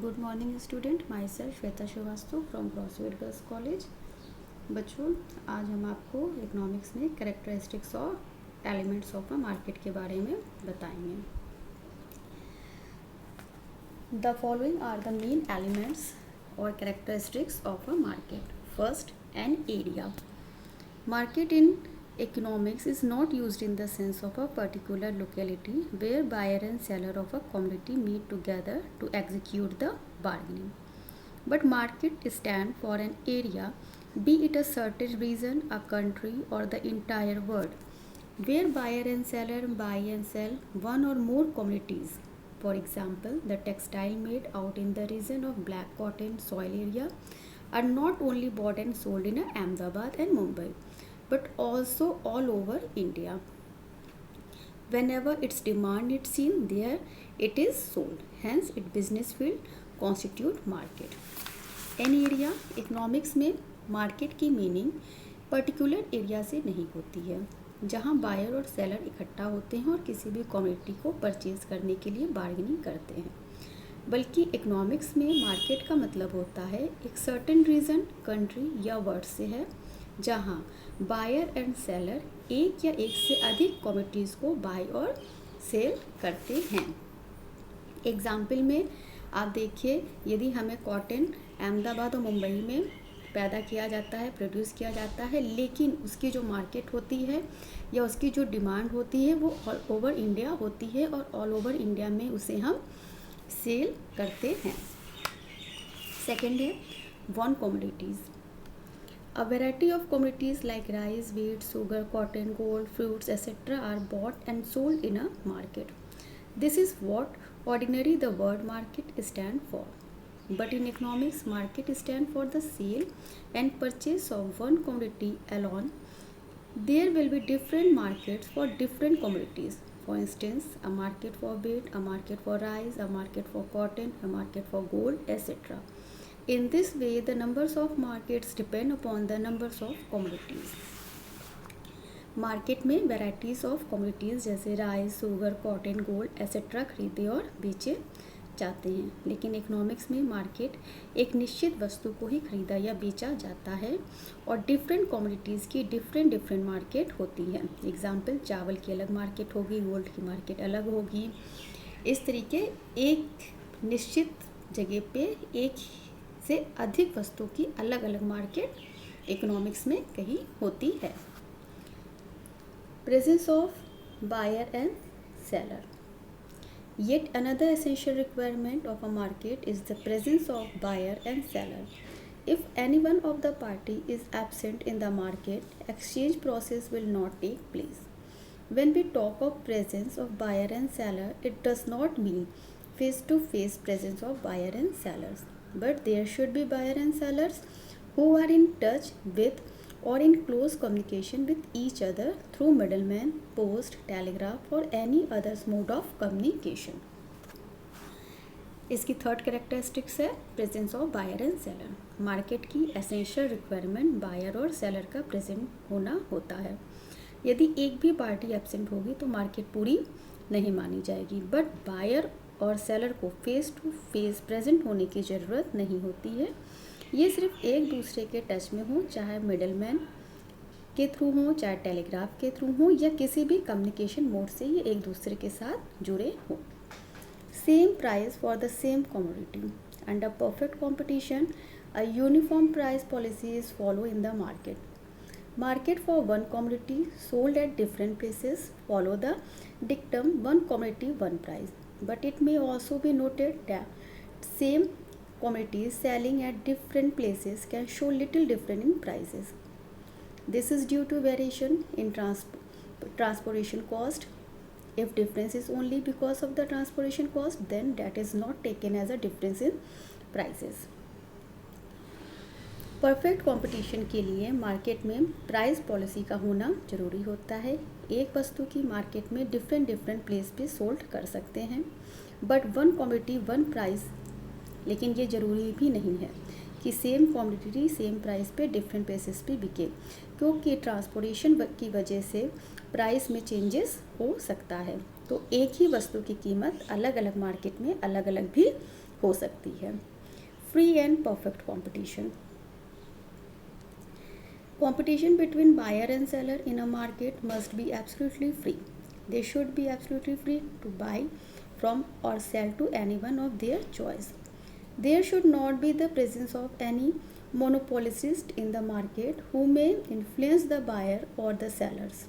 Good morning student, myself Shweta Shrivastava from Crosthwaite girls college. बच्चों, आज हम आपको इकोनॉमिक्स में कैरेक्टरिस्टिक्स और एलिमेंट्स ऑफ अ मार्केट के बारे में बताएंगे। The following are the main elements और characteristics of a market. First, an area. Market in economics is not used in the sense of a particular locality where buyer and seller of a commodity meet together to execute the bargaining. But market stand for an area, be it a certain region, a country, or the entire world, where buyer and seller buy and sell one or more commodities. For example, the textile made out in the region of black cotton soil area are not only bought and sold in Ahmedabad and Mumbai, but also all over India. Whenever its demand is seen, there it is sold. Hence, its business field constitute market. An area economics में market की meaning particular area से नहीं होती है जहां buyer और seller इकट्ठा होते हैं और किसी भी कमोडिटी को परचेज करने के लिए बार्गेनिंग करते हैं, बल्कि इकोनॉमिक्स में मार्केट का मतलब होता है एक सर्टेन रीजन, कंट्री या वर्ड से है जहां बायर एंड सेलर एक या एक से अधिक कमोडिटीज़ को बाय और सेल करते हैं। एग्जाम्पल में आप देखिए, यदि हमें कॉटन अहमदाबाद और मुंबई में पैदा किया जाता है, प्रोड्यूस किया जाता है, लेकिन उसकी जो मार्केट होती है या उसकी जो डिमांड होती है वो ऑल ओवर इंडिया होती है और ऑल ओवर इंडिया में उसे हम सेल करते हैं। सेकेंड है one commodities. A variety of commodities like rice, wheat, sugar, cotton, gold, fruits, etc. are bought and sold in a market. This is what ordinarily the word market stand for. But in economics, market stand for the sale and purchase of one commodity alone. There will be different markets for different commodities. For instance, a market for wheat, a market for rice, a market for cotton, a market for gold, etc. In this way, the numbers of markets depend upon the numbers of commodities. Market में varieties of commodities जैसे rice, sugar, cotton, gold etcetera खरीदे और बेचे जाते हैं, लेकिन economics में market एक निश्चित वस्तु को ही खरीदा या बेचा जाता है और डिफरेंट कमोडिटीज़ की डिफरेंट मार्केट होती है। एग्जाम्पल, चावल की अलग मार्केट होगी, गोल्ड की मार्केट अलग होगी। इस तरीके एक निश्चित जगह पे एक से अधिक वस्तु की अलग अलग मार्केट इकोनॉमिक्स में कहीं होती है। Presence of buyer and seller. Yet another essential requirement of a market is the presence of buyer and seller. If any one of the party is absent in the market, exchange process will not take place. When we talk of presence of buyer and seller, it does not mean face-to-face presence of buyer and sellers, but there should be buyer and sellers who are in touch with or in close communication with each other through middleman, post, telegraph or any other mode of communication. इसकी third characteristics है presence of buyer and seller. Market की essential requirement buyer और seller का present होना होता है। यदि एक भी पार्टी एब्सेंट होगी तो मार्केट पूरी नहीं मानी जाएगी, बट बायर और सेलर को फेस टू फेस प्रेजेंट होने की ज़रूरत नहीं होती है। ये सिर्फ एक दूसरे के टच में हो, चाहे मिडलमैन के थ्रू हो, चाहे टेलीग्राफ के थ्रू हो या किसी भी कम्युनिकेशन मोड से ये एक दूसरे के साथ जुड़े हो। Same price for the same commodity. Under perfect competition, a uniform price policy is follow in the market. Market for one commodity sold at different places follow the dictum one commodity one price, but it may also be noted that same commodities selling at different places can show little difference in prices. This is due to variation in transportation cost. If difference is only because of the transportation cost, then that is not taken as a difference in prices. Perfect competition के लिए market में price policy का होना ज़रूरी होता है। एक वस्तु की मार्केट में डिफरेंट प्लेस पे सोल्ड कर सकते हैं, but one commodity one price, लेकिन ये ज़रूरी भी नहीं है कि सेम कमोडिटी सेम प्राइस पे डिफरेंट प्लेसेस पे बिके, क्योंकि ट्रांसपोर्टेशन की वजह से प्राइस में चेंजेस हो सकता है। तो एक ही वस्तु की कीमत अलग अलग मार्केट में अलग अलग भी हो सकती है। Free and perfect competition. Competition between buyer and seller in a market must be absolutely free. They should be absolutely free to buy from or sell to anyone of their choice. There should not be the presence of any monopolist in the market who may influence the buyer or the sellers.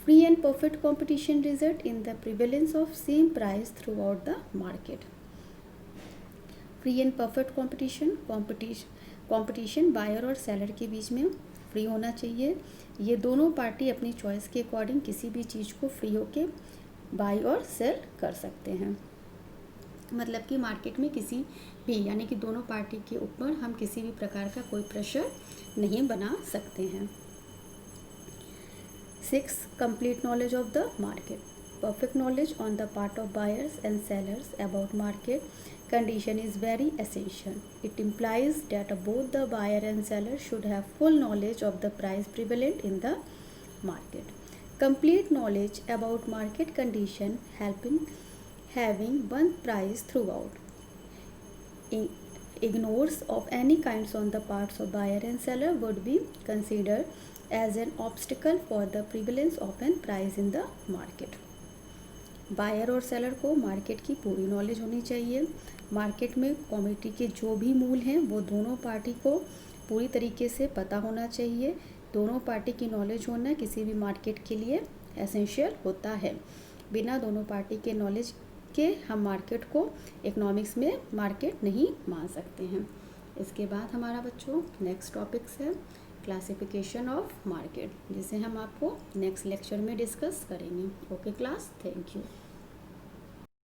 Free and perfect competition result in the prevalence of same price throughout the market. Free and perfect competition buyer और seller के बीच में free होना चाहिए। ये दोनों party अपनी choice के अकॉर्डिंग किसी भी चीज़ को फ्री होके बाय और सेल कर सकते हैं। मतलब कि मार्केट में किसी भी यानी कि दोनों पार्टी के ऊपर हम किसी भी प्रकार का कोई प्रेशर नहीं बना सकते हैं। 6. Complete knowledge of the market. Perfect knowledge on the part of buyers and sellers about market condition is very essential. It implies that both the buyer and seller should have full knowledge of the price prevalent in the market. Complete knowledge about market condition helping having one price throughout. Ignores of any kinds on the parts of buyer and seller would be considered as an obstacle for the prevalence of an price in the market. Buyer और seller को market की पूरी knowledge होनी चाहिए। Market में commodity के जो भी मूल हैं वो दोनों पार्टी को पूरी तरीके से पता होना चाहिए। दोनों पार्टी की नॉलेज होना किसी भी मार्केट के लिए एसेंशियल होता है। बिना दोनों पार्टी के नॉलेज के हम मार्केट को इकोनॉमिक्स में मार्केट नहीं मान सकते हैं। इसके बाद हमारा बच्चों नेक्स्ट टॉपिक्स है क्लासिफिकेशन ऑफ मार्केट, जिसे हम आपको नेक्स्ट लेक्चर में डिस्कस करेंगे। Okay class, thank you.